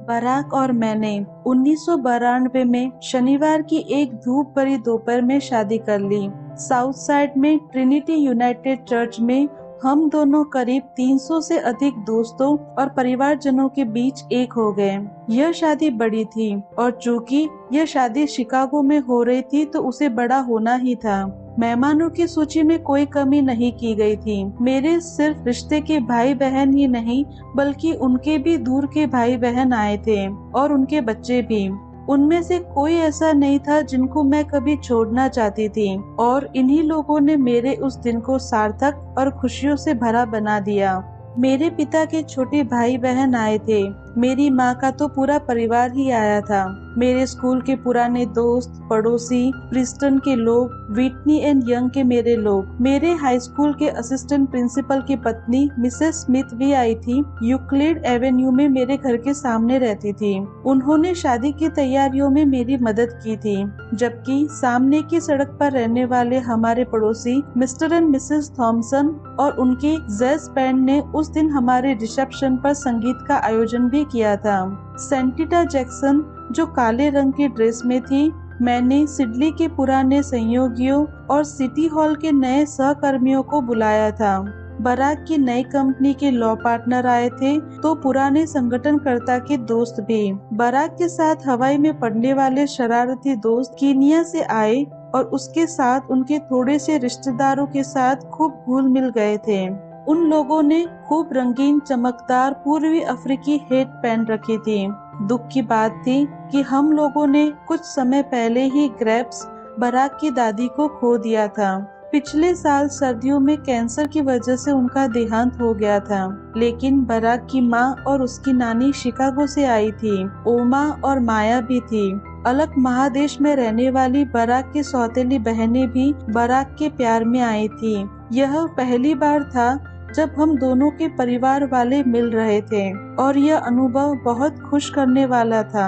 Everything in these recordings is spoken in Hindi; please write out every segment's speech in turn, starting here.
बराक और मैंने 1992 में शनिवार की एक धूप भरी दोपहर में शादी कर ली। साउथ साइड में ट्रिनिटी यूनाइटेड चर्च में हम दोनों करीब 300 से अधिक दोस्तों और परिवारजनों के बीच एक हो गए। यह शादी बड़ी थी और चूंकि यह शादी शिकागो में हो रही थी तो उसे बड़ा होना ही था। मेहमानों की सूची में कोई कमी नहीं की गई थी। मेरे सिर्फ रिश्ते के भाई बहन ही नहीं बल्कि उनके भी दूर के भाई बहन आए थे और उनके बच्चे भी। उनमें से कोई ऐसा नहीं था जिनको मैं कभी छोड़ना चाहती थी और इन्हीं लोगों ने मेरे उस दिन को सार्थक और खुशियों से भरा बना दिया। मेरे पिता के छोटे भाई बहन आए थे। मेरी माँ का तो पूरा परिवार ही आया था। मेरे स्कूल के पुराने दोस्त, पड़ोसी, प्रिस्टन के लोग, विटनी एंड यंग के मेरे लोग, मेरे हाई स्कूल के असिस्टेंट प्रिंसिपल की पत्नी मिसेस स्मिथ भी आई थी। यूक्लिड एवेन्यू में मेरे घर के सामने रहती थी। उन्होंने शादी की तैयारियों में मेरी मदद की थी, जबकि सामने की सड़क पर रहने वाले हमारे पड़ोसी मिस्टर एंड मिसेस थॉमसन और उनके जैज बैंड ने उस दिन हमारे रिसेप्शन पर संगीत का आयोजन भी किया था। सेंटिटा जैक्सन जो काले रंग की ड्रेस में थी, मैंने सिडली के पुराने सहयोगियों और सिटी हॉल के नए सहकर्मियों को बुलाया था। बराक की नई कंपनी के लॉ पार्टनर आए थे तो पुराने संगठनकर्ता के दोस्त भी। बराक के साथ हवाई में पढ़ने वाले शरारती दोस्त कीनिया से आए और उसके साथ उनके थोड़े से रिश्तेदारों के साथ खूब घुल मिल गए थे। उन लोगों ने खूब रंगीन चमकदार पूर्वी अफ्रीकी हेट पहन रखी थी। दुख की बात थी कि हम लोगों ने कुछ समय पहले ही ग्रेप्स, बराक की दादी को खो दिया था। पिछले साल सर्दियों में कैंसर की वजह से उनका देहांत हो गया था, लेकिन बराक की माँ और उसकी नानी शिकागो से आई थी। ओमा और माया भी थी। अलग महादेश में रहने वाली बराक की सौतेली बहनें भी बराक के प्यार में आई थी। यह पहली बार था जब हम दोनों के परिवार वाले मिल रहे थे और यह अनुभव बहुत खुश करने वाला था।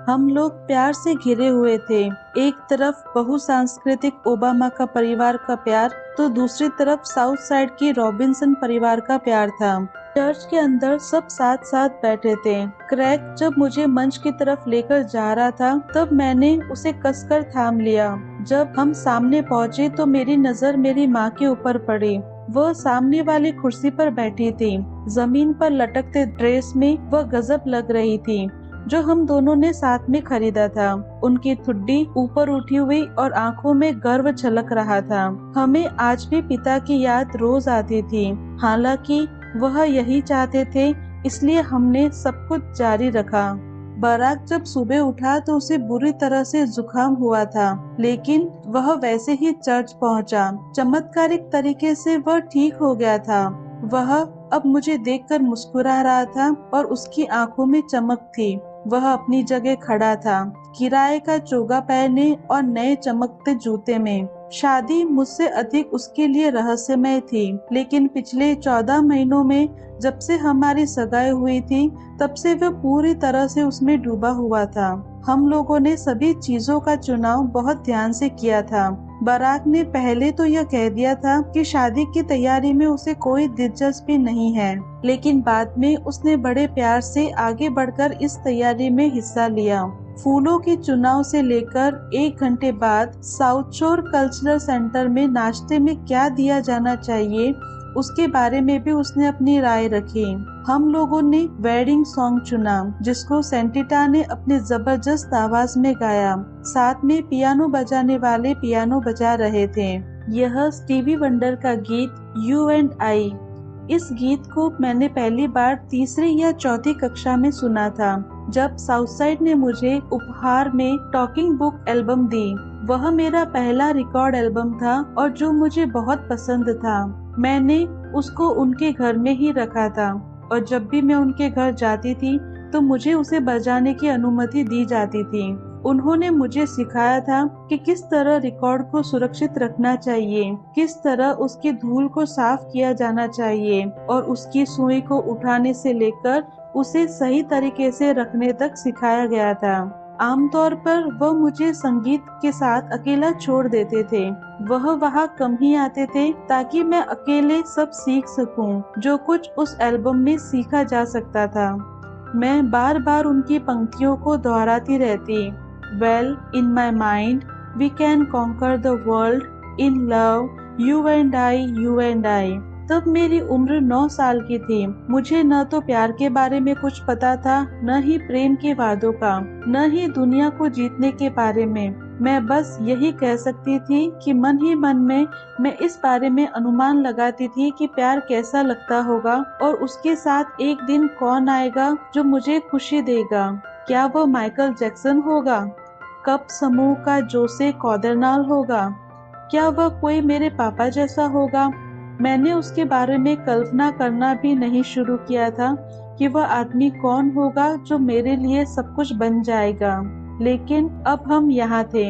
हम लोग प्यार से घिरे हुए थे। एक तरफ बहुसांस्कृतिक ओबामा का परिवार का प्यार तो दूसरी तरफ साउथ साइड की रॉबिन्सन परिवार का प्यार था। चर्च के अंदर सब साथ साथ बैठे थे। क्रैग जब मुझे मंच की तरफ लेकर जा रहा था तब मैंने उसे कसकर थाम लिया। जब हम सामने पहुंचे तो मेरी नजर मेरी माँ के ऊपर पड़ी। वह सामने वाली कुर्सी पर बैठी थी। जमीन पर लटकते ड्रेस में वह गजब लग रही थी, जो हम दोनों ने साथ में खरीदा था। उनकी ठुड्डी ऊपर उठी हुई और आंखों में गर्व झलक रहा था। हमें आज भी पिता की याद रोज आती थी। हालांकि वह यही चाहते थे, इसलिए हमने सब कुछ जारी रखा। बराक जब सुबह उठा तो उसे बुरी तरह से जुकाम हुआ था, लेकिन वह वैसे ही चर्च पहुंचा। चमत्कारिक तरीके से वह ठीक हो गया था। वह अब मुझे देखकर मुस्कुरा रहा था और उसकी आंखों में चमक थी। वह अपनी जगह खड़ा था, किराए का चोगा पहने और नए चमकते जूते में। शादी मुझसे अधिक उसके लिए रहस्यमय थी, लेकिन पिछले 14 महीनों में जब से हमारी सगाई हुई थी तब से वह पूरी तरह से उसमें डूबा हुआ था। हम लोगों ने सभी चीजों का चुनाव बहुत ध्यान से किया था। बराक ने पहले तो यह कह दिया था कि शादी की तैयारी में उसे कोई दिलचस्पी नहीं है, लेकिन बाद में उसने बड़े प्यार से आगे बढ़कर इस तैयारी में हिस्सा लिया। फूलों के चुनाव से लेकर 1 घंटे बाद साउथ शोर कल्चरल सेंटर में नाश्ते में क्या दिया जाना चाहिए उसके बारे में भी उसने अपनी राय रखी। हम लोगों ने वेडिंग सॉन्ग चुना, जिसको सेंटिटा ने अपने जबरदस्त आवाज में गाया। साथ में पियानो बजाने वाले पियानो बजा रहे थे। यह स्टीवी वंडर का गीत यू एंड आई। इस गीत को मैंने पहली बार तीसरी या चौथी कक्षा में सुना था, जब साउथसाइड ने मुझे उपहार में टॉकिंग बुक एल्बम दी। वह मेरा पहला रिकॉर्ड एल्बम था और जो मुझे बहुत पसंद था। मैंने उसको उनके घर में ही रखा था और जब भी मैं उनके घर जाती थी तो मुझे उसे बजाने की अनुमति दी जाती थी। उन्होंने मुझे सिखाया था कि किस तरह रिकॉर्ड को सुरक्षित रखना चाहिए, किस तरह उसकी धूल को साफ किया जाना चाहिए और उसकी सुई को उठाने से लेकर उसे सही तरीके से रखने तक सिखाया गया था। आमतौर पर वह मुझे संगीत के साथ अकेला छोड़ देते थे। वह वहाँ कम ही आते थे ताकि मैं अकेले सब सीख सकूं, जो कुछ उस एल्बम में सीखा जा सकता था। मैं बार बार उनकी पंक्तियों को दोहराती रहती। Well, in my mind we can conquer the world in love, you and I, you and I. तब मेरी उम्र 9 साल की थी। मुझे न तो प्यार के बारे में कुछ पता था, न ही प्रेम के वादों का, न ही दुनिया को जीतने के बारे में। मैं बस यही कह सकती थी कि मन ही मन में मैं इस बारे में अनुमान लगाती थी कि प्यार कैसा लगता होगा और उसके साथ एक दिन कौन आएगा जो मुझे खुशी देगा। क्या वह माइकल जैक्सन होगा? कप समूह का जोसे कॉर्दनाल होगा? क्या वह कोई मेरे पापा जैसा होगा? मैंने उसके बारे में कल्पना करना भी नहीं शुरू किया था कि वह आदमी कौन होगा जो मेरे लिए सब कुछ बन जाएगा। लेकिन अब हम यहाँ थे।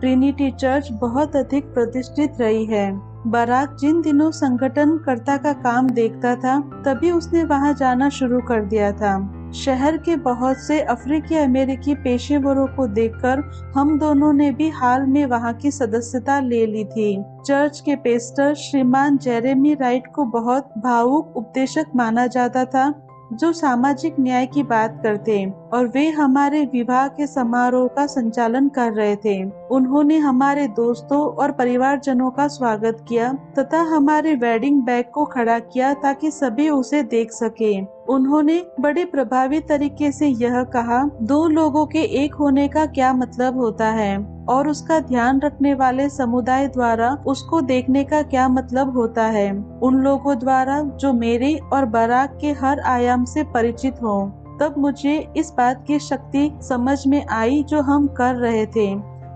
ट्रिनिटी चर्च बहुत अधिक प्रतिष्ठित रही है। बराक जिन दिनों संगठनकर्ता का काम देखता था, तभी उसने वहाँ जाना शुरू कर दिया था। शहर के बहुत से अफ्रीकी अमेरिकी पेशेवरों को देखकर हम दोनों ने भी हाल में वहाँ की सदस्यता ले ली थी। चर्च के पेस्टर श्रीमान जेरेमी राइट को बहुत भावुक उपदेशक माना जाता था, जो सामाजिक न्याय की बात करते, और वे हमारे विवाह के समारोह का संचालन कर रहे थे। उन्होंने हमारे दोस्तों और परिवारजनों का स्वागत किया तथा हमारे वेडिंग बैग को खड़ा किया ताकि सभी उसे देख सके। उन्होंने बड़े प्रभावी तरीके से यह कहा, दो लोगों के एक होने का क्या मतलब होता है और उसका ध्यान रखने वाले समुदाय द्वारा उसको देखने का क्या मतलब होता है, उन लोगों द्वारा जो मेरे और बराक के हर आयाम से परिचित हों। तब मुझे इस बात की शक्ति समझ में आई जो हम कर रहे थे।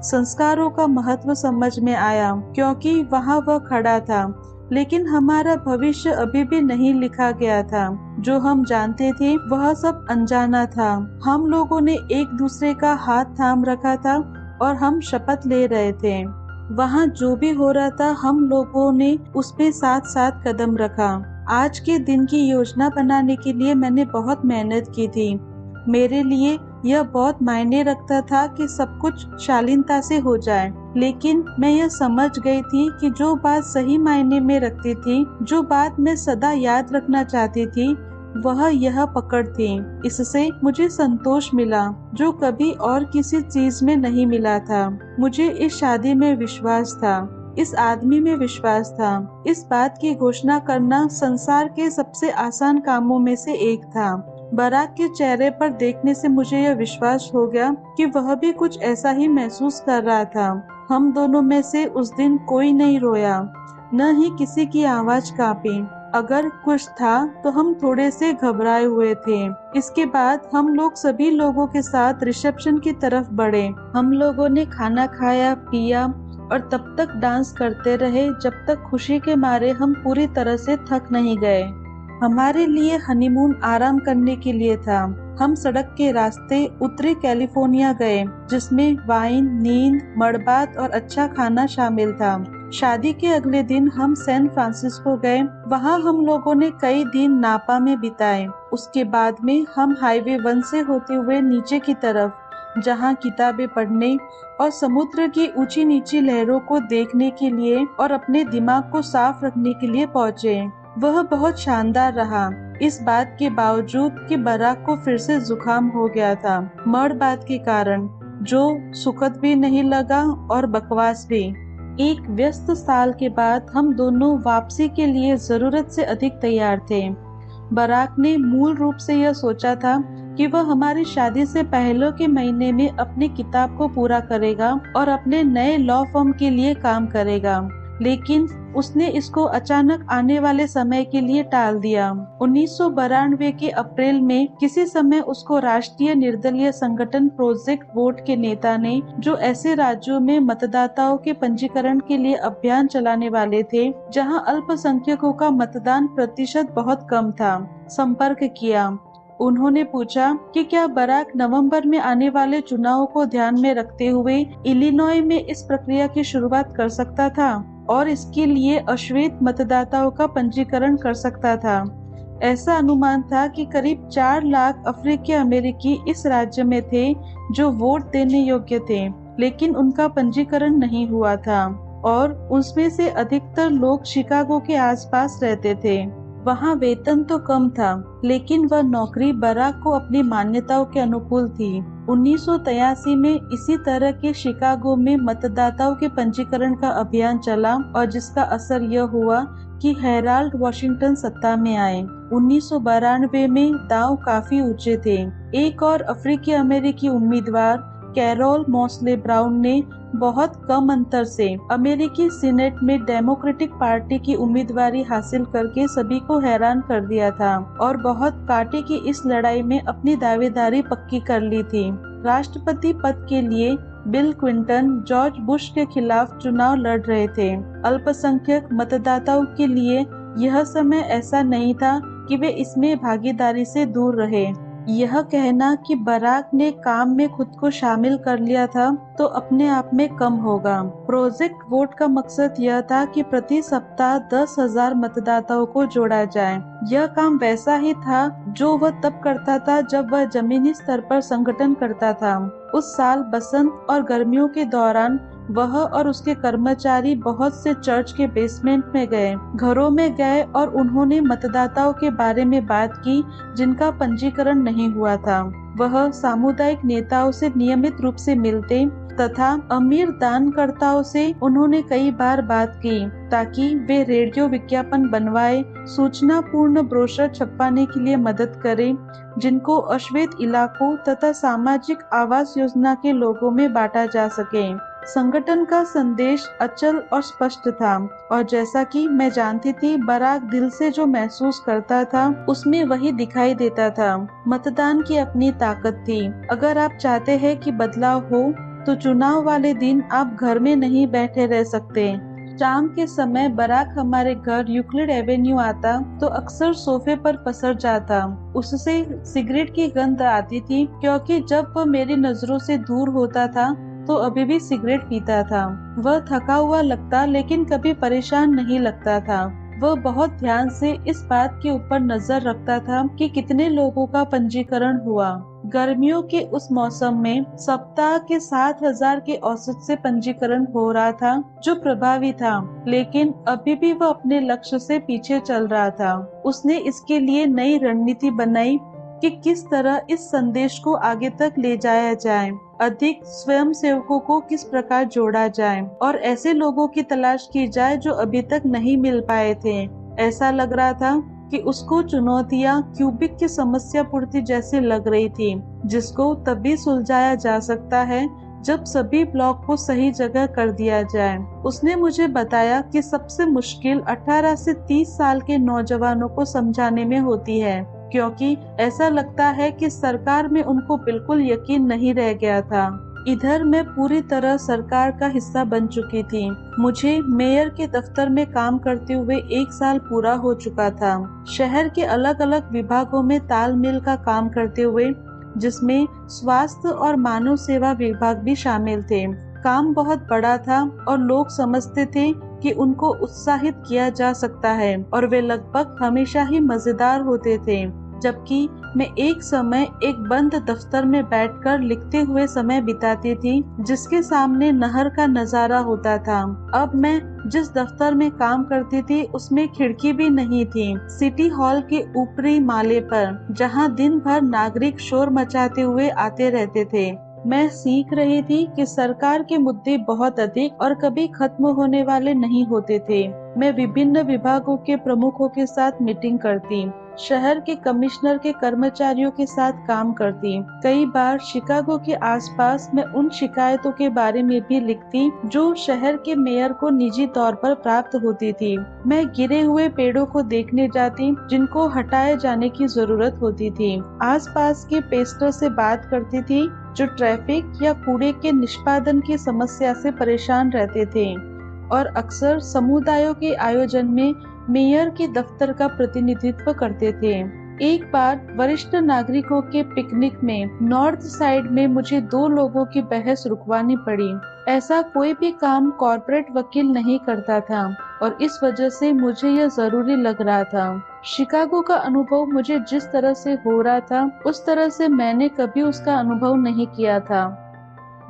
संस्कारों का महत्व समझ में आया क्योंकि वहाँ वह खड़ा था, लेकिन हमारा भविष्य अभी भी नहीं लिखा गया था। जो हम जानते थे वह सब अनजाना था। हम लोगों ने एक दूसरे का हाथ थाम रखा था और हम शपथ ले रहे थे। वहाँ जो भी हो रहा था हम लोगों ने उसमें साथ साथ कदम रखा। आज के दिन की योजना बनाने के लिए मैंने बहुत मेहनत की थी। मेरे लिए यह बहुत मायने रखता था कि सब कुछ शालीनता से हो जाए, लेकिन मैं यह समझ गई थी कि जो बात सही मायने में रखती थी, जो बात मैं सदा याद रखना चाहती थी, वह यह पकड़ थी। इससे मुझे संतोष मिला जो कभी और किसी चीज में नहीं मिला था। मुझे इस शादी में विश्वास था, इस आदमी में विश्वास था। इस बात की घोषणा करना संसार के सबसे आसान कामों में से एक था। बराक के चेहरे पर देखने से मुझे यह विश्वास हो गया कि वह भी कुछ ऐसा ही महसूस कर रहा था। हम दोनों में से उस दिन कोई नहीं रोया, न ही किसी की आवाज कांपी। अगर कुछ था तो हम थोड़े से घबराए हुए थे। इसके बाद हम लोग सभी लोगों के साथ रिसेप्शन की तरफ बढ़े। हम लोगों ने खाना खाया, पिया और तब तक डांस करते रहे जब तक खुशी के मारे हम पूरी तरह से थक नहीं गए। हमारे लिए हनीमून आराम करने के लिए था। हम सड़क के रास्ते उत्तरी कैलिफोर्निया गए, जिसमें वाइन, नींद, मड़बात और अच्छा खाना शामिल था। शादी के अगले दिन हम सैन फ्रांसिस्को गए। वहाँ हम लोगों ने कई दिन नापा में बिताए। उसके बाद में हम हाईवे 1 से होते हुए नीचे की तरफ, जहाँ किताबें पढ़ने और समुद्र की ऊंची नीची लहरों को देखने के लिए और अपने दिमाग को साफ रखने के लिए पहुँचे। वह बहुत शानदार रहा, इस बात के बावजूद कि बराक को फिर से जुकाम हो गया था, मड़ बात के कारण, जो सुखद भी नहीं लगा और बकवास भी। एक व्यस्त साल के बाद हम दोनों वापसी के लिए जरूरत से अधिक तैयार थे। बराक ने मूल रूप से यह सोचा था कि वह हमारी शादी से पहले के महीने में अपनी किताब को पूरा करेगा और अपने नए लॉ फर्म के लिए काम करेगा, लेकिन उसने इसको अचानक आने वाले समय के लिए टाल दिया। 1992 के अप्रैल में किसी समय उसको राष्ट्रीय निर्दलीय संगठन प्रोजेक्ट वोट के नेता ने, जो ऐसे राज्यों में मतदाताओं के पंजीकरण के लिए अभियान चलाने वाले थे जहां अल्पसंख्यकों का मतदान प्रतिशत बहुत कम था, संपर्क किया। उन्होंने पूछा कि क्या बराक नवंबर में आने वाले चुनावों को ध्यान में रखते हुए इलिनॉय में इस प्रक्रिया की शुरुआत कर सकता था और इसके लिए अश्वेत मतदाताओं का पंजीकरण कर सकता था। ऐसा अनुमान था कि करीब 4 लाख अफ्रीकी अमेरिकी इस राज्य में थे जो वोट देने योग्य थे, लेकिन उनका पंजीकरण नहीं हुआ था और उसमें से अधिकतर लोग शिकागो के आसपास रहते थे। वहाँ वेतन तो कम था, लेकिन वह नौकरी बराक को अपनी मान्यताओं के अनुकूल थी। 1983 में इसी तरह के शिकागो में मतदाताओं के पंजीकरण का अभियान चला और जिसका असर यह हुआ कि हेराल्ड वाशिंगटन सत्ता में आए। 1992 में दांव काफी ऊंचे थे। एक और अफ्रीकी अमेरिकी उम्मीदवार कैरोल मोस्ले ब्राउन ने बहुत कम अंतर से अमेरिकी सीनेट में डेमोक्रेटिक पार्टी की उम्मीदवारी हासिल करके सभी को हैरान कर दिया था और बहुत कांटे की इस लड़ाई में अपनी दावेदारी पक्की कर ली थी। राष्ट्रपति पद के लिए बिल क्लिंटन जॉर्ज बुश के खिलाफ चुनाव लड़ रहे थे। अल्पसंख्यक मतदाताओं के लिए यह समय ऐसा नहीं था कि वे इसमें भागीदारी से दूर रहे। यह कहना कि बराक ने काम में खुद को शामिल कर लिया था तो अपने आप में कम होगा। प्रोजेक्ट वोट का मकसद यह था कि प्रति सप्ताह 10,000 मतदाताओं को जोड़ा जाए। यह काम वैसा ही था जो वह तब करता था जब वह जमीनी स्तर पर संगठन करता था। उस साल बसंत और गर्मियों के दौरान वह और उसके कर्मचारी बहुत से चर्च के बेसमेंट में गए, घरों में गए और उन्होंने मतदाताओं के बारे में बात की जिनका पंजीकरण नहीं हुआ था। वह सामुदायिक नेताओं से नियमित रूप से मिलते तथा अमीर दानकर्ताओं से उन्होंने कई बार बात की ताकि वे रेडियो विज्ञापन बनवाए, सूचना पूर्ण ब्रोशर छपवाने के लिए मदद करें जिनको अश्वेत इलाकों तथा सामाजिक आवास योजना के लोगों में बांटा जा सके। संगठन का संदेश अचल और स्पष्ट था और जैसा कि मैं जानती थी बराक दिल से जो महसूस करता था उसमें वही दिखाई देता था। मतदान की अपनी ताकत थी। अगर आप चाहते हैं कि बदलाव हो तो चुनाव वाले दिन आप घर में नहीं बैठे रह सकते। शाम के समय बराक हमारे घर यूक्लिड एवेन्यू आता तो अक्सर सोफे पर पसर जाता। उससे सिगरेट की गंध आती थी क्योंकि जब वह मेरी नजरों से दूर होता था तो अभी भी सिगरेट पीता था। वह थका हुआ लगता लेकिन कभी परेशान नहीं लगता था। वह बहुत ध्यान से इस बात के ऊपर नजर रखता था कि कितने लोगों का पंजीकरण हुआ। गर्मियों के उस मौसम में सप्ताह के 7,000 के औसत से पंजीकरण हो रहा था जो प्रभावी था, लेकिन अभी भी वह अपने लक्ष्य से पीछे चल रहा था। उसने इसके लिए नई रणनीति बनाई कि किस तरह इस संदेश को आगे तक ले जाया जाए, अधिक स्वयंसेवकों को किस प्रकार जोड़ा जाए और ऐसे लोगों की तलाश की जाए जो अभी तक नहीं मिल पाए थे। ऐसा लग रहा था कि उसको चुनौतियां क्यूबिक की समस्या पूर्ति जैसी लग रही थी, जिसको तभी सुलझाया जा सकता है जब सभी ब्लॉक को सही जगह कर दिया जाए। उसने मुझे बताया कि सबसे मुश्किल 18 से 30 साल के नौजवानों को समझाने में होती है, क्योंकि ऐसा लगता है कि सरकार में उनको बिल्कुल यकीन नहीं रह गया था। इधर मैं पूरी तरह सरकार का हिस्सा बन चुकी थी। मुझे मेयर के दफ्तर में काम करते हुए 1 साल पूरा हो चुका था। शहर के अलग अलग विभागों में तालमेल का काम करते हुए, जिसमें स्वास्थ्य और मानव सेवा विभाग भी शामिल थे। काम बहुत बड़ा था और लोग समझते थे कि उनको उत्साहित किया जा सकता है और वे लगभग हमेशा ही मजेदार होते थे, जबकि मैं एक समय एक बंद दफ्तर में बैठकर लिखते हुए समय बिताती थी जिसके सामने नहर का नजारा होता था। अब मैं जिस दफ्तर में काम करती थी उसमें खिड़की भी नहीं थी। सिटी हॉल के ऊपरी माले पर, जहां दिन भर नागरिक शोर मचाते हुए आते रहते थे। मैं सीख रही थी कि सरकार के मुद्दे बहुत अधिक और कभी खत्म होने वाले नहीं होते थे। मैं विभिन्न विभागों के प्रमुखों के साथ मीटिंग करती, शहर के कमिश्नर के कर्मचारियों के साथ काम करती। कई बार शिकागो के आसपास मैं उन शिकायतों के बारे में भी लिखती जो शहर के मेयर को निजी तौर पर प्राप्त होती थी। मैं गिरे हुए पेड़ों को देखने जाती जिनको हटाए जाने की जरूरत होती थी। आसपास के पेस्टर से बात करती थी जो ट्रैफिक या कूड़े के निष्पादन की समस्या से परेशान रहते थे, और अक्सर समुदायों के आयोजन में मेयर के दफ्तर का प्रतिनिधित्व करते थे। एक बार वरिष्ठ नागरिकों के पिकनिक में नॉर्थ साइड में मुझे 2 लोगों की बहस रुकवानी पड़ी। ऐसा कोई भी काम कॉर्पोरेट वकील नहीं करता था और इस वजह से मुझे यह जरूरी लग रहा था। शिकागो का अनुभव मुझे जिस तरह से हो रहा था उस तरह से मैंने कभी उसका अनुभव नहीं किया था।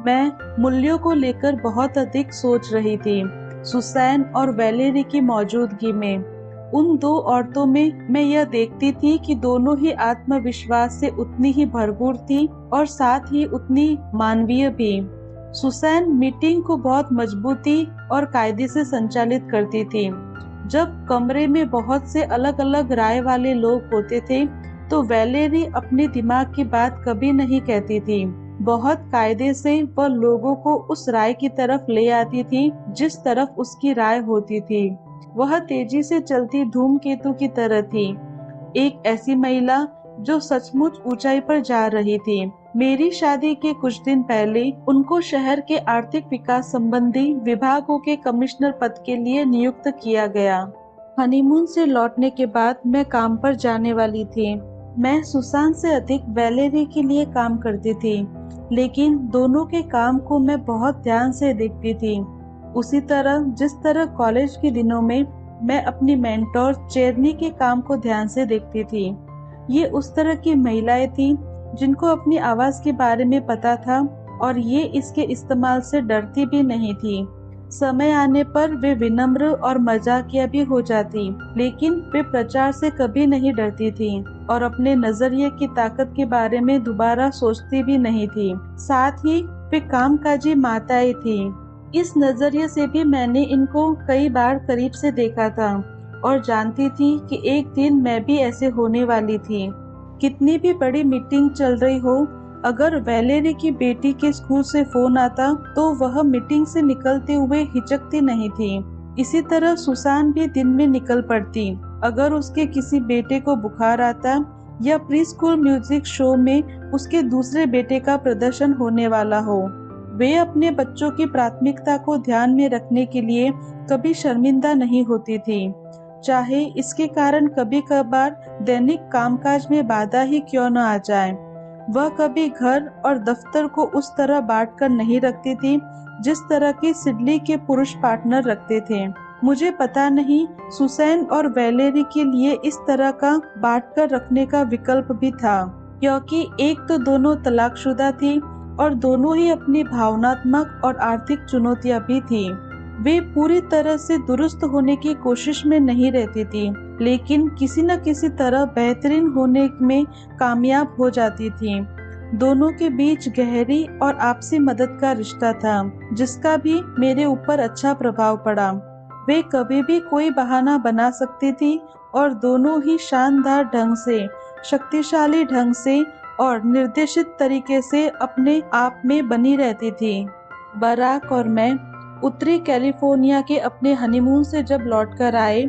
मैं मूल्यों को लेकर बहुत अधिक सोच रही थी। सुसैन और वैलेरी की मौजूदगी में उन दो औरतों में मैं यह देखती थी कि दोनों ही आत्मविश्वास से उतनी ही भरपूर थी और साथ ही उतनी मानवीय भी। सुसैन मीटिंग को बहुत मजबूती और कायदे से संचालित करती थी। जब कमरे में बहुत से अलग अलग राय वाले लोग होते थे तो वैलेरी अपने दिमाग की बात कभी नहीं कहती थी। बहुत कायदे से वह लोगों को उस राय की तरफ ले आती थी जिस तरफ उसकी राय होती थी। वह तेजी से चलती धूमकेतु की तरह थी, एक ऐसी महिला जो सचमुच ऊंचाई पर जा रही थी। मेरी शादी के कुछ दिन पहले उनको शहर के आर्थिक विकास संबंधी विभागों के कमिश्नर पद के लिए नियुक्त किया गया। हनीमून से लौटने के बाद मैं काम पर जाने वाली थी। मैं सुसान से अधिक वैलेरी के लिए काम करती थी, लेकिन दोनों के काम को मैं बहुत ध्यान से देखती थी। उसी तरह जिस तरह कॉलेज के दिनों में मैं अपनी मेंटोर चेरनी के काम को ध्यान से देखती थी। ये उस तरह की महिलाएं थीं जिनको अपनी आवाज के बारे में पता था और ये इसके इस्तेमाल से डरती भी नहीं थी। समय आने पर वे विनम्र और मजाकिया भी हो जाती, लेकिन वे प्रचार से कभी नहीं डरती थी और अपने नजरिए की ताकत के बारे में दोबारा सोचती भी नहीं थी। साथ ही वे कामकाजी माताएं थी। इस नजरिए से भी मैंने इनको कई बार करीब से देखा था और जानती थी कि एक दिन मैं भी ऐसे होने वाली थी। कितनी भी बड़ी मीटिंग चल रही हो, अगर वैलेरी की बेटी के स्कूल से फोन आता तो वह मीटिंग से निकलते हुए हिचकती नहीं थी। इसी तरह सुसान भी दिन में निकल पड़ती अगर उसके किसी बेटे को बुखार आता या प्री स्कूल म्यूजिक शो में उसके दूसरे बेटे का प्रदर्शन होने वाला हो। वे अपने बच्चों की प्राथमिकता को ध्यान में रखने के लिए कभी शर्मिंदा नहीं होती थी, चाहे इसके कारण कभी कभार दैनिक कामकाज में बाधा ही क्यों न आ जाए। वह कभी घर और दफ्तर को उस तरह बांट कर नहीं रखती थी जिस तरह की सिडली के पुरुष पार्टनर रखते थे। मुझे पता नहीं सुसैन और वैलेरी के लिए इस तरह का बांट कर रखने का विकल्प भी था, क्योंकि एक तो दोनों तलाकशुदा थी और दोनों ही अपनी भावनात्मक और आर्थिक चुनौतियां भी थी। वे पूरी तरह से दुरुस्त होने की कोशिश में नहीं रहती थी, लेकिन किसी न किसी तरह बेहतरीन होने में कामयाब हो जाती थी। दोनों के बीच गहरी और आपसी मदद का रिश्ता था, जिसका भी मेरे ऊपर अच्छा प्रभाव पड़ा। वे कभी भी कोई बहाना बना सकती थी और दोनों ही शानदार ढंग से, शक्तिशाली ढंग से और निर्देशित तरीके से अपने आप में बनी रहती थी। बराक और मैं उत्तरी कैलिफोर्निया के अपने हनीमून से जब लौटकर आए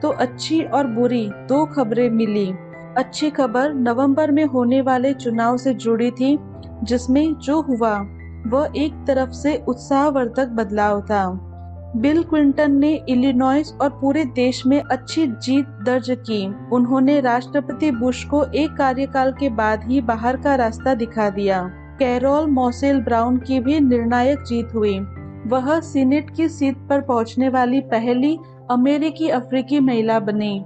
तो अच्छी और बुरी दो खबरें मिली। अच्छी खबर नवंबर में होने वाले चुनाव से जुड़ी थी, जिसमें जो हुआ वह एक तरफ से उत्साहवर्धक बदलाव था। बिल क्लिंटन ने इलिनॉइस और पूरे देश में अच्छी जीत दर्ज की। उन्होंने राष्ट्रपति बुश को एक कार्यकाल के बाद ही बाहर का रास्ता दिखा दिया। कैरोल मोसेल ब्राउन की भी निर्णायक जीत हुई। वह सीनेट की सीट पर पहुंचने वाली पहली अमेरिकी अफ्रीकी महिला बनी।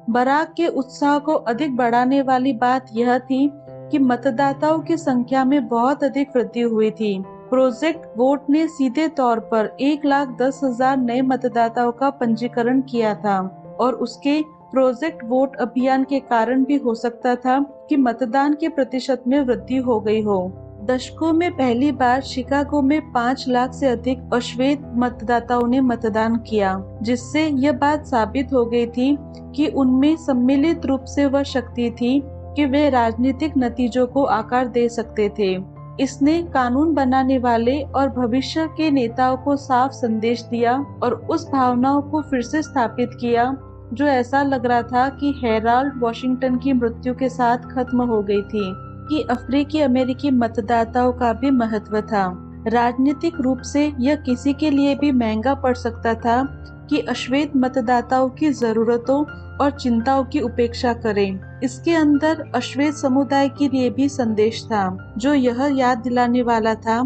बराक के उत्साह को अधिक बढ़ाने वाली बात यह थी कि मतदाताओं की संख्या में बहुत अधिक वृद्धि हुई थी। प्रोजेक्ट वोट ने सीधे तौर पर 1,10,000 नए मतदाताओं का पंजीकरण किया था और उसके प्रोजेक्ट वोट अभियान के कारण भी हो सकता था कि मतदान के प्रतिशत में वृद्धि हो गई हो। दशकों में पहली बार शिकागो में 5 लाख से अधिक अश्वेत मतदाताओं ने मतदान किया, जिससे यह बात साबित हो गई थी कि उनमें सम्मिलित रूप से वह शक्ति थी कि वे राजनीतिक नतीजों को आकार दे सकते थे। इसने कानून बनाने वाले और भविष्य के नेताओं को साफ संदेश दिया और उस भावनाओं को फिर से स्थापित किया जो ऐसा लग रहा था कि हेराल्ड वॉशिंगटन की मृत्यु के साथ खत्म हो गई थी, कि अफ्रीकी अमेरिकी मतदाताओं का भी महत्व था। राजनीतिक रूप से यह किसी के लिए भी महंगा पड़ सकता था कि अश्वेत मतदाताओं की जरूरतों और चिंताओं की उपेक्षा करें। इसके अंदर अश्वेत समुदाय के लिए भी संदेश था, जो यह याद दिलाने वाला था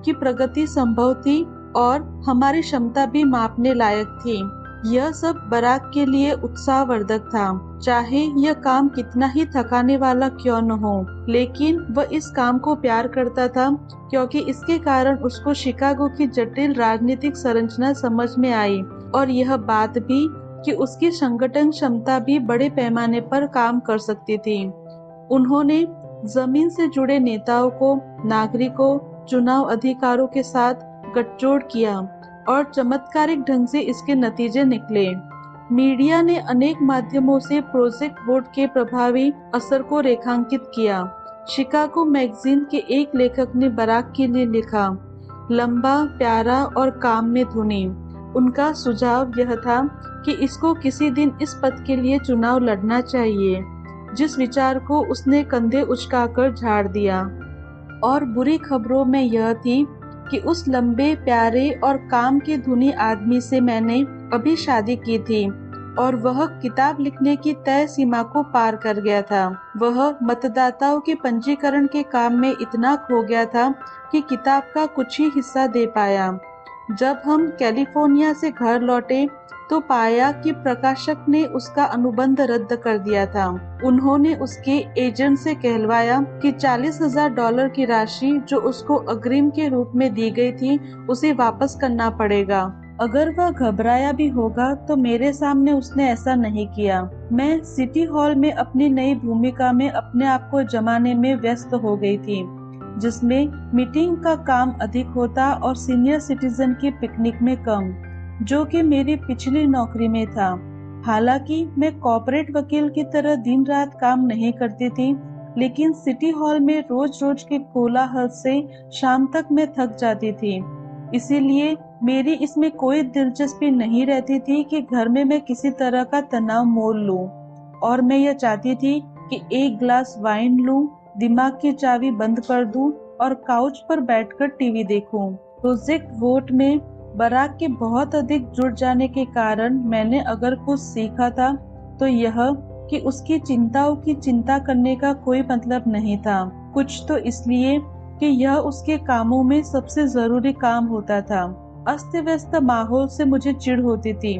कि प्रगति संभव थी और हमारी क्षमता भी मापने लायक थी। यह सब बराक के लिए उत्साहवर्धक था, चाहे यह काम कितना ही थकाने वाला क्यों न हो, लेकिन वह इस काम को प्यार करता था क्योंकि इसके कारण उसको शिकागो की जटिल राजनीतिक संरचना समझ में आई और यह बात भी कि उसकी संगठन क्षमता भी बड़े पैमाने पर काम कर सकती थी। उन्होंने जमीन से जुड़े नेताओं को, नागरिकों, चुनाव अधिकारों के साथ गठजोड़ किया और चमत्कारिक ढंग से इसके नतीजे निकले। मीडिया ने अनेक माध्यमों से प्रोजेक्ट वोट के प्रभावी असर को रेखांकित किया। शिकागो मैगजीन के एक लेखक ने बराक के लिए लिखा, लंबा, प्यारा और काम में धुनी। उनका सुझाव यह था कि इसको किसी दिन इस पद के लिए चुनाव लड़ना चाहिए, जिस विचार को उसने कंधे उचकाकर झाड़ दिया। और बुरी खबरों में यह थी कि उस लंबे, प्यारे और काम के धुनी आदमी से मैंने अभी शादी की थी और वह किताब लिखने की तय सीमा को पार कर गया था। वह मतदाताओं के पंजीकरण के काम में इतना खो गया था कि किताब का कुछ ही हिस्सा दे पाया। जब हम कैलिफोर्निया से घर लौटे तो पाया कि प्रकाशक ने उसका अनुबंध रद्द कर दिया था। उन्होंने उसके एजेंट से कहलवाया कि $40,000 की राशि जो उसको अग्रिम के रूप में दी गई थी उसे वापस करना पड़ेगा। अगर वह घबराया भी होगा तो मेरे सामने उसने ऐसा नहीं किया। मैं सिटी हॉल में अपनी नई भूमिका में अपने आप को जमाने में व्यस्त हो गई थी, जिसमें मीटिंग का काम अधिक होता और सीनियर सिटीजन की पिकनिक में कम, जो कि मेरी पिछली नौकरी में था। हालांकि मैं कॉर्पोरेट वकील की तरह दिन रात काम नहीं करती थी, लेकिन सिटी हॉल में रोज रोज के कोलाहल से शाम तक मैं थक जाती थी। इसीलिए मेरी इसमें कोई दिलचस्पी नहीं रहती थी कि घर में मैं किसी तरह का तनाव मोल लूं, और मैं यह चाहती थी कि एक ग्लास वाइन लूं, दिमाग की चाबी बंद कर दूं और काउच पर बैठकर टीवी देखूं। प्रोजेक्ट वोट में बराक के बहुत अधिक जुड़ जाने के कारण मैंने अगर कुछ सीखा था तो यह कि उसकी चिंताओं की चिंता करने का कोई मतलब नहीं था। कुछ तो इसलिए कि यह उसके कामों में सबसे जरूरी काम होता था। अस्त व्यस्त माहौल से मुझे चिढ़ होती थी,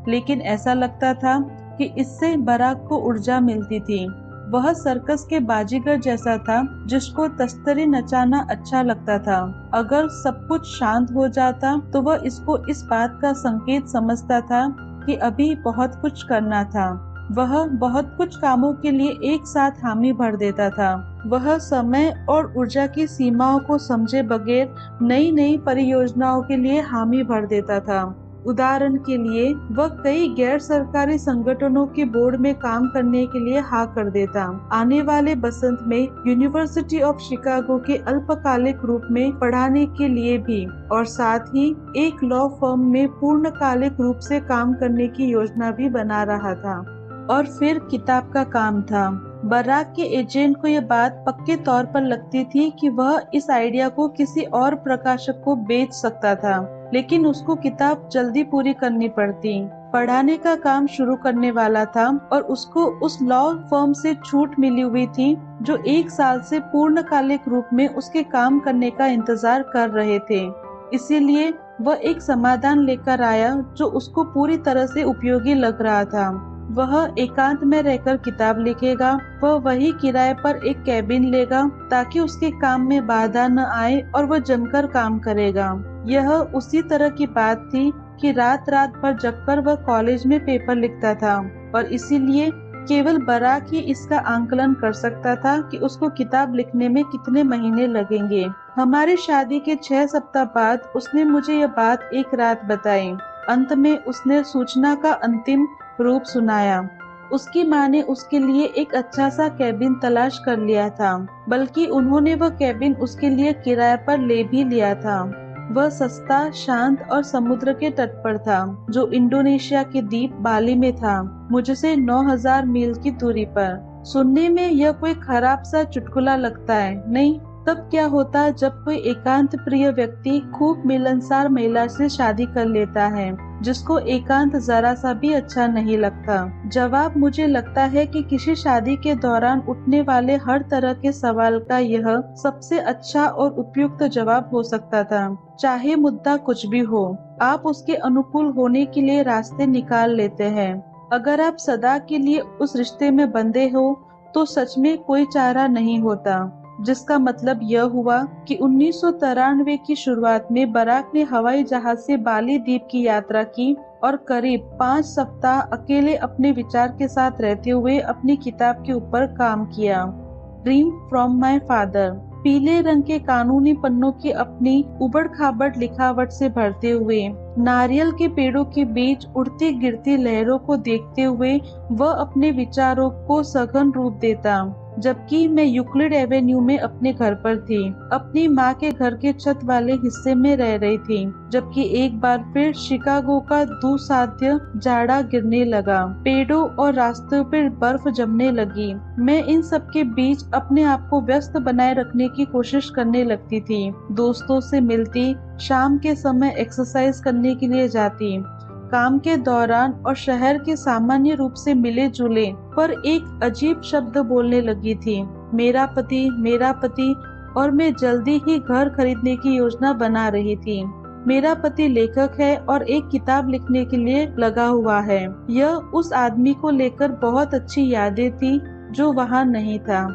लेकिन ऐसा लगता था कि इससे बराक को ऊर्जा मिलती थी। वह सर्कस के बाजीगर जैसा था जिसको तस्तरी नचाना अच्छा लगता था। अगर सब कुछ शांत हो जाता तो वह इसको इस बात का संकेत समझता था कि अभी बहुत कुछ करना था। वह बहुत कुछ कामों के लिए एक साथ हामी भर देता था। वह समय और ऊर्जा की सीमाओं को समझे बगैर नई नई परियोजनाओं के लिए हामी भर देता था। उदाहरण के लिए वह कई गैर सरकारी संगठनों के बोर्ड में काम करने के लिए हाँ कर देता। आने वाले बसंत में यूनिवर्सिटी ऑफ शिकागो के अल्पकालिक रूप में पढ़ाने के लिए भी, और साथ ही एक लॉ फर्म में पूर्णकालिक रूप से काम करने की योजना भी बना रहा था। और फिर किताब का काम था। बराक के एजेंट को यह बात पक्के तौर पर लगती थी कि वह इस आइडिया को किसी और प्रकाशक को बेच सकता था, लेकिन उसको किताब जल्दी पूरी करनी पड़ती। पढ़ाने का काम शुरू करने वाला था और उसको उस लॉ फर्म से छूट मिली हुई थी जो 1 साल से पूर्णकालिक रूप में उसके काम करने का इंतजार कर रहे थे। इसीलिए वह एक समाधान लेकर आया जो उसको पूरी तरह से उपयोगी लग रहा था। वह एकांत में रहकर किताब लिखेगा। वह वही किराए पर एक कैबिन लेगा ताकि उसके काम में बाधा न आए और वह जमकर काम करेगा। यह उसी तरह की बात थी कि रात रात भर जगकर वह कॉलेज में पेपर लिखता था, और इसीलिए केवल बराक ही इसका आंकलन कर सकता था कि उसको किताब लिखने में कितने महीने लगेंगे। हमारी शादी के 6 सप्ताह बाद उसने मुझे यह बात एक रात बताई। अंत में उसने सूचना का अंतिम रूप सुनाया। उसकी माँ ने उसके लिए एक अच्छा सा कैबिन तलाश कर लिया था, बल्कि उन्होंने वह कैबिन उसके लिए किराए पर ले भी लिया था। वह सस्ता, शांत और समुद्र के तट पर था, जो इंडोनेशिया के द्वीप बाली में था, मुझसे 9,000 मील की दूरी पर। सुनने में यह कोई खराब सा चुटकुला लगता है, नहीं? तब क्या होता जब कोई एकांत प्रिय व्यक्ति खूब मिलनसार महिला से शादी कर लेता है जिसको एकांत जरा सा भी अच्छा नहीं लगता? जवाब मुझे लगता है कि किसी शादी के दौरान उठने वाले हर तरह के सवाल का यह सबसे अच्छा और उपयुक्त जवाब हो सकता था। चाहे मुद्दा कुछ भी हो, आप उसके अनुकूल होने के लिए रास्ते निकाल लेते हैं। अगर आप सदा के लिए उस रिश्ते में बंधे हो तो सच में कोई चारा नहीं होता। जिसका मतलब यह हुआ कि 1993 की शुरुआत में बराक ने हवाई जहाज से बाली द्वीप की यात्रा की और करीब 5 सप्ताह अकेले अपने विचार के साथ रहते हुए अपनी किताब के ऊपर काम किया। Dream from my father. पीले रंग के कानूनी पन्नों की अपनी उबड़-खाबड़ लिखावट से भरते हुए, नारियल के पेड़ों के बीच उड़ती गिरती लहरों को देखते हुए वह अपने विचारों को सघन रूप देता, जबकि मैं यूक्लिड एवेन्यू में अपने घर पर थी, अपनी माँ के घर के छत वाले हिस्से में रह रही थी, जबकि एक बार फिर शिकागो का दुस्साध्य जाड़ा गिरने लगा, पेड़ों और रास्तों पर बर्फ जमने लगी। मैं इन सब के बीच अपने आप को व्यस्त बनाए रखने की कोशिश करने लगती थी, दोस्तों से मिलती, शाम के समय एक्सरसाइज करने के लिए जाती, काम के दौरान और शहर के सामान्य रूप से मिले जुले पर एक अजीब शब्द बोलने लगी थी, मेरा पति, और मैं जल्दी ही घर खरीदने की योजना बना रही थी। मेरा पति लेखक है और एक किताब लिखने के लिए लगा हुआ है। यह उस आदमी को लेकर बहुत अच्छी यादें थी जो वहाँ नहीं था।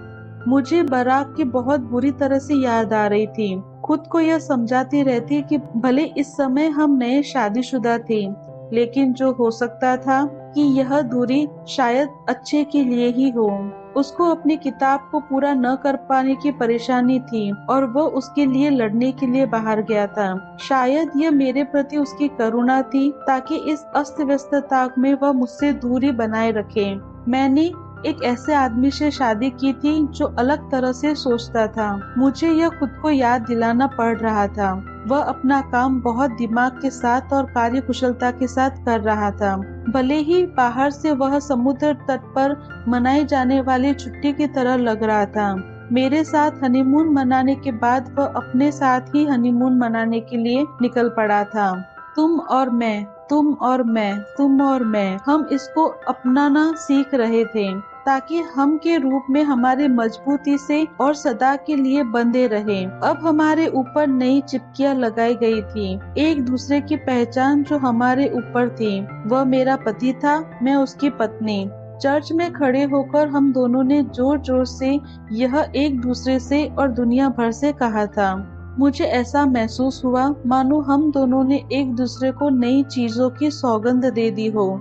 मुझे बराक की बहुत बुरी तरह से याद आ रही थी। खुद को यह समझाती रहती कि भले इस समय हम नए शादीशुदा थे, लेकिन जो हो सकता था कि यह दूरी शायद अच्छे के लिए ही हो। उसको अपनी किताब को पूरा न कर पाने की परेशानी थी और वह उसके लिए लड़ने के लिए बाहर गया था। शायद यह मेरे प्रति उसकी करुणा थी ताकि इस अस्त व्यस्तता में वह मुझसे दूरी बनाए रखे। मैंने एक ऐसे आदमी से शादी की थी जो अलग तरह से सोचता था। मुझे यह खुद को याद दिलाना पड़ रहा था। वह अपना काम बहुत दिमाग के साथ और कार्यकुशलता के साथ कर रहा था। भले ही बाहर से वह समुद्र तट पर मनाई जाने वाली छुट्टी की तरह लग रहा था। मेरे साथ हनीमून मनाने के बाद वह अपने साथ ही हनीमून मनाने के लिए निकल पड़ा था। तुम और मैं, तुम और मैं, तुम और मैं, हम इसको अपनाना सीख रहे थे ताकि हम के रूप में हमारे मजबूती से और सदा के लिए बंधे रहें। अब हमारे ऊपर नई चिपकियां लगाई गई थी, एक दूसरे की पहचान जो हमारे ऊपर थी। वह मेरा पति था, मैं उसकी पत्नी। चर्च में खड़े होकर हम दोनों ने जोर जोर से यह एक दूसरे से और दुनिया भर से कहा था। मुझे ऐसा महसूस हुआ मानो हम दोनों ने एक दूसरे को नई चीजों की सौगंध दे दी हो।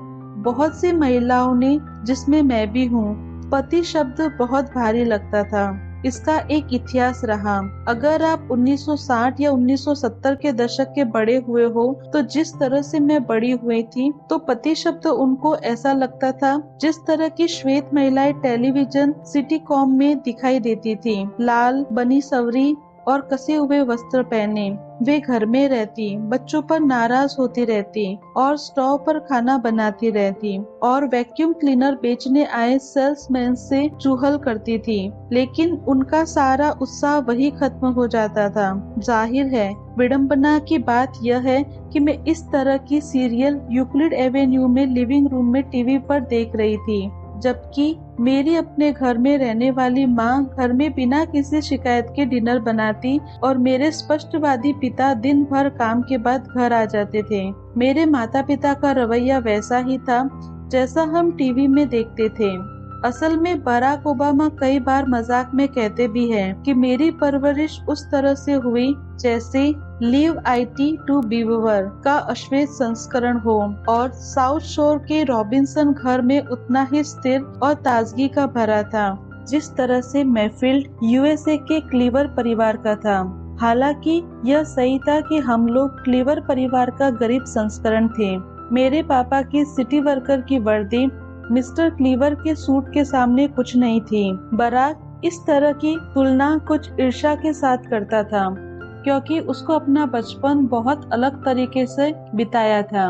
बहुत सी महिलाओं ने, जिसमें मैं भी हूँ, पति शब्द बहुत भारी लगता था। इसका एक इतिहास रहा। अगर आप 1960 या 1970 के दशक के बड़े हुए हो तो जिस तरह से मैं बड़ी हुई थी, तो पति शब्द उनको ऐसा लगता था जिस तरह की श्वेत महिलाएं टेलीविजन सिटीकॉम में दिखाई देती थी। लाल बनी सवरी और कसे हुए वस्त्र पहने वे घर में रहती, बच्चों पर नाराज होती रहती और स्टोव पर खाना बनाती रहती और वैक्यूम क्लीनर बेचने आए सेल्समैन से चुहल करती थी। लेकिन उनका सारा उत्साह वही खत्म हो जाता था। जाहिर है, विडंबना की बात यह है कि मैं इस तरह की सीरियल यूक्लिड एवेन्यू में लिविंग रूम में टीवी पर देख रही थी, जबकि मेरी अपने घर में रहने वाली माँ घर में बिना किसी शिकायत के डिनर बनाती और मेरे स्पष्टवादी पिता दिन भर काम के बाद घर आ जाते थे। मेरे माता पिता का रवैया वैसा ही था जैसा हम टीवी में देखते थे। असल में बराक ओबामा कई बार मजाक में कहते भी हैं कि मेरी परवरिश उस तरह से हुई जैसे लीव IT टू बीवर का अश्वेत संस्करण हो और साउथ शोर के रॉबिन्सन घर में उतना ही स्थिर और ताजगी का भरा था जिस तरह से मैफील्ड USA के क्लीवर परिवार का था। हालांकि यह सही था कि हम लोग क्लीवर परिवार का गरीब संस्करण थे। मेरे पापा की सिटी वर्कर की वर्दी मिस्टर क्लीवर के सूट के सामने कुछ नहीं थी। बराक इस तरह की तुलना कुछ ईर्ष्या के साथ करता था क्योंकि उसको अपना बचपन बहुत अलग तरीके से बिताया था,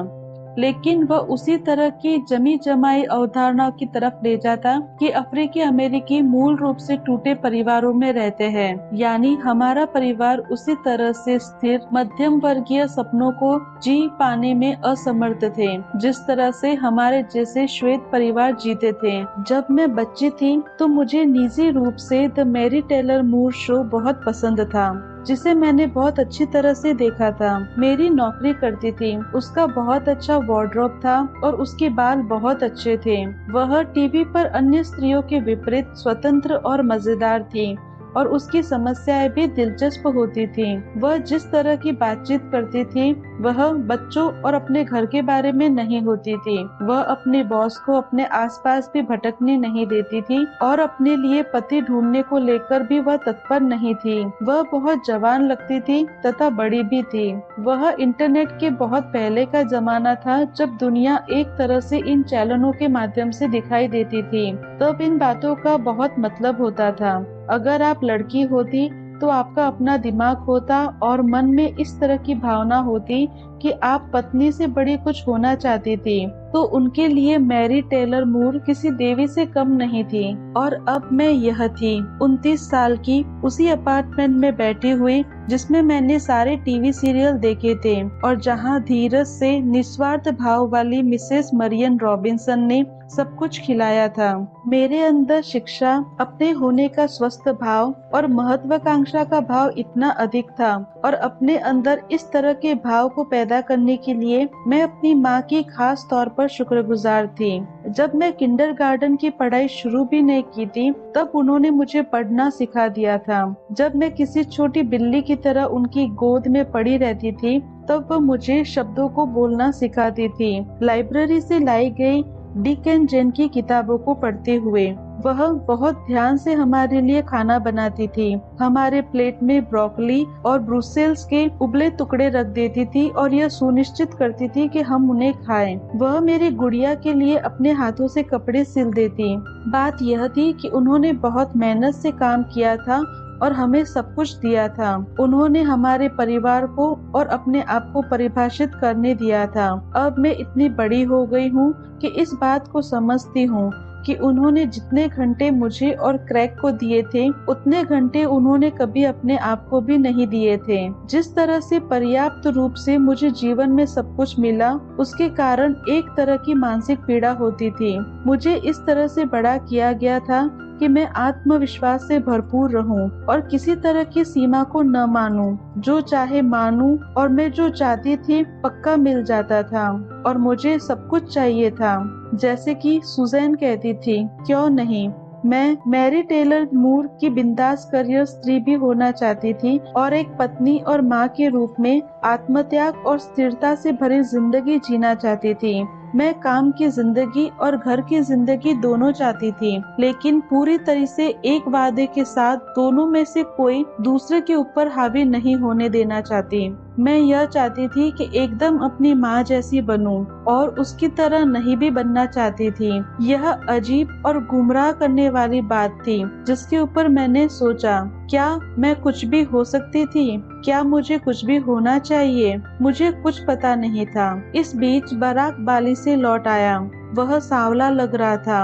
लेकिन वह उसी तरह की जमी जमाई अवधारणा की तरफ ले जाता कि अफ्रीकी अमेरिकी मूल रूप से टूटे परिवारों में रहते हैं। यानी हमारा परिवार उसी तरह से स्थिर मध्यम वर्गीय सपनों को जी पाने में असमर्थ थे जिस तरह से हमारे जैसे श्वेत परिवार जीते थे। जब मैं बच्ची थी तो मुझे निजी रूप से the Mary Tyler Moore show बहुत पसंद था, जिसे मैंने बहुत अच्छी तरह से देखा था। मेरी नौकरी करती थी, उसका बहुत अच्छा वार्डरोब था और उसके बाल बहुत अच्छे थे। वह टीवी पर अन्य स्त्रियों के विपरीत स्वतंत्र और मजेदार थी। और उसकी समस्याएं भी दिलचस्प होती थी। वह जिस तरह की बातचीत करती थी वह बच्चों और अपने घर के बारे में नहीं होती थी। वह अपने बॉस को अपने आसपास भी भटकने नहीं देती थी और अपने लिए पति ढूंढने को लेकर भी वह तत्पर नहीं थी। वह बहुत जवान लगती थी तथा बड़ी भी थी। वह इंटरनेट के बहुत पहले का जमाना था जब दुनिया एक तरह से इन चैनलों के माध्यम से दिखाई देती थी। तब इन बातों का बहुत मतलब होता था। अगर आप लड़की होती तो आपका अपना दिमाग होता और मन में इस तरह की भावना होती कि आप पत्नी से बड़ी कुछ होना चाहती थी, तो उनके लिए मैरी टेलर मूर किसी देवी से कम नहीं थी। और अब मैं यह थी 29 साल की, उसी अपार्टमेंट में बैठी हुई जिसमें मैंने सारे टीवी सीरियल देखे थे और जहां धीरज से निस्वार्थ भाव वाली मिसेस मरियन रॉबिन्सन ने सब कुछ खिलाया था। मेरे अंदर शिक्षा, अपने होने का स्वस्थ भाव और महत्वाकांक्षा का भाव इतना अधिक था और अपने अंदर इस तरह के भाव को पैदा करने के लिए मैं अपनी माँ की खास तौर पर शुक्रगुजार थी। जब मैं किंडरगार्टन की पढ़ाई शुरू भी नहीं की थी तब उन्होंने मुझे पढ़ना सिखा दिया था। जब मैं किसी छोटी बिल्ली की तरह उनकी गोद में पड़ी रहती थी तब वह मुझे शब्दों को बोलना सिखाती थी। लाइब्रेरी से लाई गई डिक एंड जेन की किताबों को पढ़ते हुए वह बहुत ध्यान से हमारे लिए खाना बनाती थी। हमारे प्लेट में ब्रोकली और ब्रुसेल्स के उबले टुकड़े रख देती थी और यह सुनिश्चित करती थी कि हम उन्हें खाएं। वह मेरी गुड़िया के लिए अपने हाथों से कपड़े सिल देती। बात यह थी कि उन्होंने बहुत मेहनत से काम किया था और हमें सब कुछ दिया था। उन्होंने हमारे परिवार को और अपने आप को परिभाषित करने दिया था। अब मैं इतनी बड़ी हो गई हूँ कि इस बात को समझती हूँ कि उन्होंने जितने घंटे मुझे और क्रैक को दिए थे उतने घंटे उन्होंने कभी अपने आप को भी नहीं दिए थे। जिस तरह से पर्याप्त रूप से मुझे जीवन में सब कुछ मिला उसके कारण एक तरह की मानसिक पीड़ा होती थी। मुझे इस तरह से बड़ा किया गया था कि मैं आत्मविश्वास से भरपूर रहूं और किसी तरह की सीमा को न मानूं। जो चाहे मानूं और मैं जो चाहती थी पक्का मिल जाता था और मुझे सब कुछ चाहिए था। जैसे कि सुजैन कहती थी, क्यों नहीं, मैं मैरी टेलर मूर की बिंदास करियर स्त्री भी होना चाहती थी और एक पत्नी और माँ के रूप में आत्मत्याग और स्थिरता से भरी जिंदगी जीना चाहती थी। मैं काम की जिंदगी और घर की जिंदगी दोनों चाहती थी, लेकिन पूरी तरह से एक वादे के साथ दोनों में से कोई दूसरे के ऊपर हावी नहीं होने देना चाहती। मैं यह चाहती थी कि एकदम अपनी माँ जैसी बनूं और उसकी तरह नहीं भी बनना चाहती थी। यह अजीब और गुमराह करने वाली बात थी जिसके ऊपर मैंने सोचा, क्या मैं कुछ भी हो सकती थी? क्या मुझे कुछ भी होना चाहिए? मुझे कुछ पता नहीं था। इस बीच बराक बाली से लौट आया। वह सांवला लग रहा था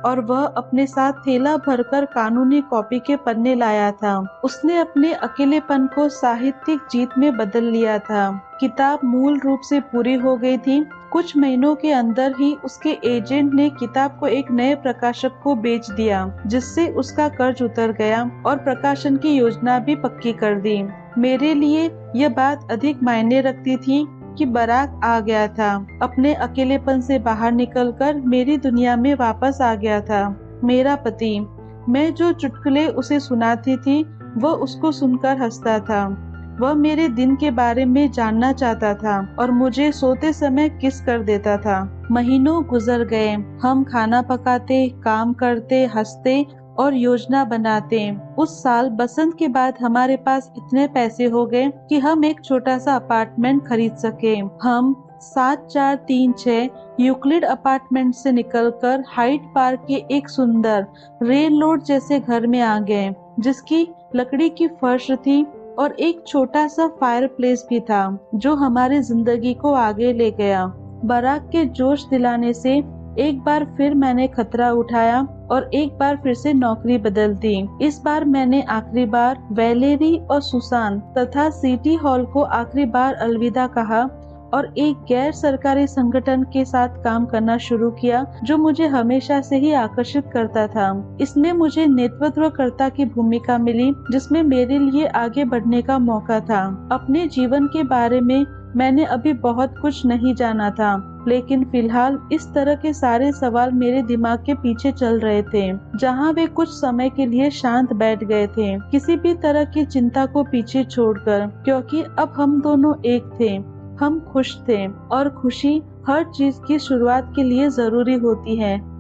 और वह अपने साथ थैला भरकर कानूनी कॉपी के पन्ने लाया था। उसने अपने अकेलेपन को साहित्यिक जीत में बदल लिया था। किताब मूल रूप से पूरी हो गई थी। कुछ महीनों के अंदर ही उसके एजेंट ने किताब को एक नए प्रकाशक को बेच दिया, जिससे उसका कर्ज उतर गया और प्रकाशन की योजना भी पक्की कर दी। मेरे लिए यह बात अधिक मायने रखती थी कि बराक आ गया था, अपने अकेलेपन से बाहर निकलकर मेरी दुनिया में वापस आ गया था। मेरा पति, मैं जो चुटकुले उसे सुनाती थी वह उसको सुनकर हंसता था। वह मेरे दिन के बारे में जानना चाहता था और मुझे सोते समय किस कर देता था। महीनों गुजर गए। हम खाना पकाते, काम करते, हंसते और योजना बनाते। उस साल बसंत के बाद हमारे पास इतने पैसे हो गए कि हम एक छोटा सा अपार्टमेंट खरीद सके। हम 7436 यूक्लिड अपार्टमेंट से निकलकर हाइड पार्क के एक सुंदर रेल रोड जैसे घर में आ गए, जिसकी लकड़ी की फर्श थी और एक छोटा सा फायर प्लेस भी था जो हमारी जिंदगी को आगे ले गया। बराक के जोश दिलाने से एक बार फिर मैंने खतरा उठाया और एक बार फिर से नौकरी बदल दी। इस बार मैंने आखिरी बार वैलेरी और सुसान तथा सिटी हॉल को आखिरी बार अलविदा कहा और एक गैर सरकारी संगठन के साथ काम करना शुरू किया जो मुझे हमेशा से ही आकर्षित करता था। इसमें मुझे नेतृत्वकर्ता की भूमिका मिली जिसमें मेरे लिए आगे बढ़ने का मौका था। अपने जीवन के बारे में मैंने अभी बहुत कुछ नहीं जाना था लेकिन फिलहाल इस तरह के सारे सवाल मेरे दिमाग के पीछे चल रहे थे। जहाँ वे कुछ समय के लिए शांत बैठ गए थे, किसी भी तरह की चिंता को पीछे छोड़कर, क्योंकि अब हम दोनों एक थे। हम खुश थे और खुशी हर चीज की शुरुआत के लिए जरूरी होती है।